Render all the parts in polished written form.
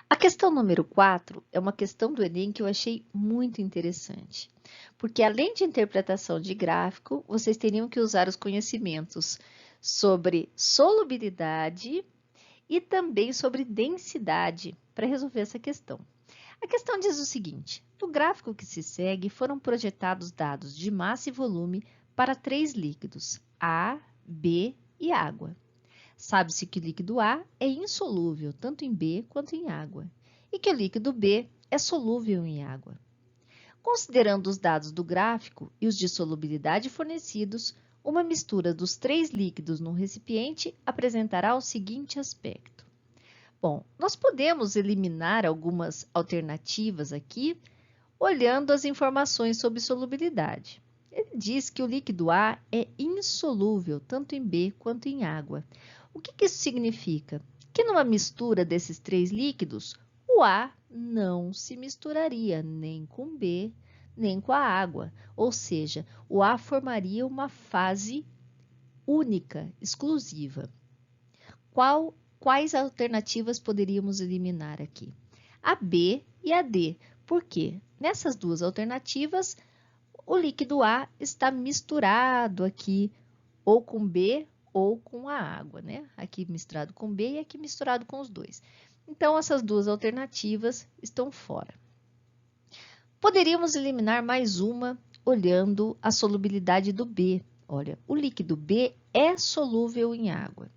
A questão número 4 é uma questão do Enem que eu achei muito interessante, porque além de interpretação de gráfico, vocês teriam que usar os conhecimentos sobre solubilidade e também sobre densidade para resolver essa questão. A questão diz o seguinte: no gráfico que se segue foram projetados dados de massa e volume para 3 líquidos, A, B e água. Sabe-se que o líquido A é insolúvel tanto em B quanto em água e que o líquido B é solúvel em água. Considerando os dados do gráfico e os de solubilidade fornecidos, uma mistura dos 3 líquidos num recipiente apresentará o seguinte aspecto. Bom, nós podemos eliminar algumas alternativas aqui, olhando as informações sobre solubilidade. Ele diz que o líquido A é insolúvel tanto em B quanto em água. O que isso significa? Que numa mistura desses 3 líquidos, o A não se misturaria nem com B, nem com a água. Ou seja, o A formaria uma fase única, exclusiva. Quais alternativas poderíamos eliminar aqui? A B e a D. Por quê? Nessas duas alternativas, o líquido A está misturado aqui, ou com B ou com a água, né? Aqui misturado com B e aqui misturado com os dois. Então, essas duas alternativas estão fora. Poderíamos eliminar mais uma olhando a solubilidade do B. Olha, o líquido B é solúvel em água.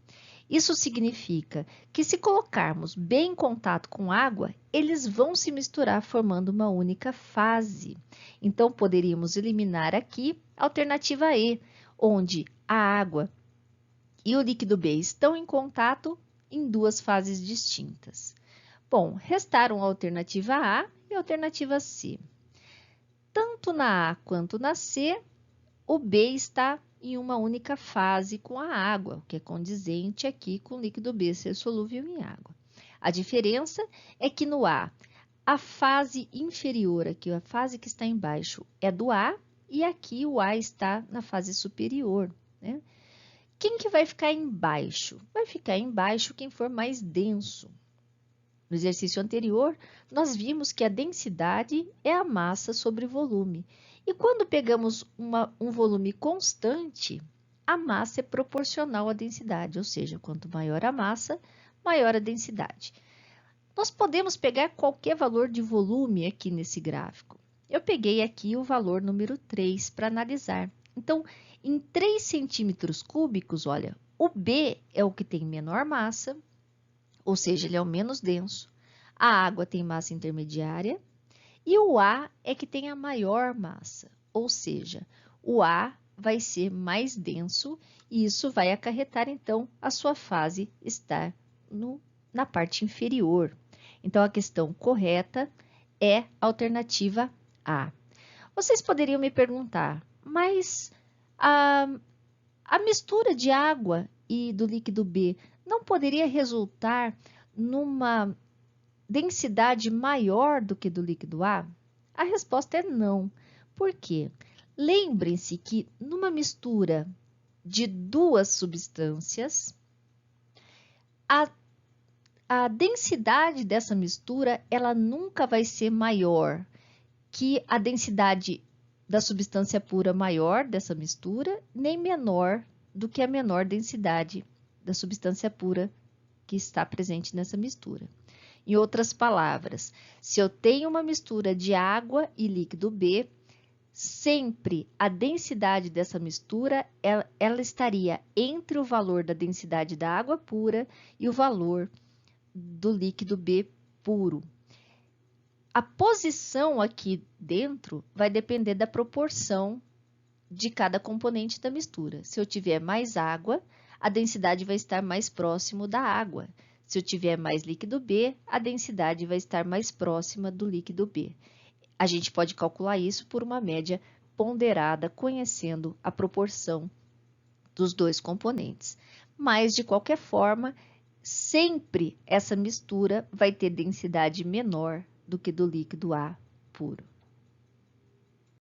Isso significa que se colocarmos B em contato com água, eles vão se misturar formando uma única fase. Então, poderíamos eliminar aqui a alternativa E, onde a água e o líquido B estão em contato em duas fases distintas. Bom, restaram a alternativa A e a alternativa C. Tanto na A quanto na C, o B está em uma única fase com a água, o que é condizente aqui com o líquido B ser solúvel em água. A diferença é que no A, a fase inferior, aqui a fase que está embaixo, é do A, e aqui o A está na fase superior, né? Quem que vai ficar embaixo? Vai ficar embaixo quem for mais denso. No exercício anterior, nós vimos que a densidade é a massa sobre volume. E quando pegamos um volume constante, a massa é proporcional à densidade, ou seja, quanto maior a massa, maior a densidade. Nós podemos pegar qualquer valor de volume aqui nesse gráfico. Eu peguei aqui o valor número 3 para analisar. Então, em 3 centímetros cúbicos, olha, o B é o que tem menor massa, ou seja, ele é o menos denso. A água tem massa intermediária e o A é que tem a maior massa, ou seja, o A vai ser mais denso e isso vai acarretar, então, a sua fase estar na parte inferior. Então, a questão correta é a alternativa A. Vocês poderiam me perguntar, mas a mistura de água e do líquido B não poderia resultar numa densidade maior do que do líquido A? A resposta é não. Por quê? Lembrem-se que numa mistura de duas substâncias, a densidade dessa mistura ela nunca vai ser maior que a densidade da substância pura maior dessa mistura, nem menor do que a menor densidade da substância pura que está presente nessa mistura. Em outras palavras, se eu tenho uma mistura de água e líquido B, sempre a densidade dessa mistura ela estaria entre o valor da densidade da água pura e o valor do líquido B puro. A posição aqui dentro vai depender da proporção de cada componente da mistura. Se eu tiver mais água, a densidade vai estar mais próximo da água. Se eu tiver mais líquido B, a densidade vai estar mais próxima do líquido B. A gente pode calcular isso por uma média ponderada, conhecendo a proporção dos dois componentes. Mas, de qualquer forma, sempre essa mistura vai ter densidade menor do que do líquido A puro.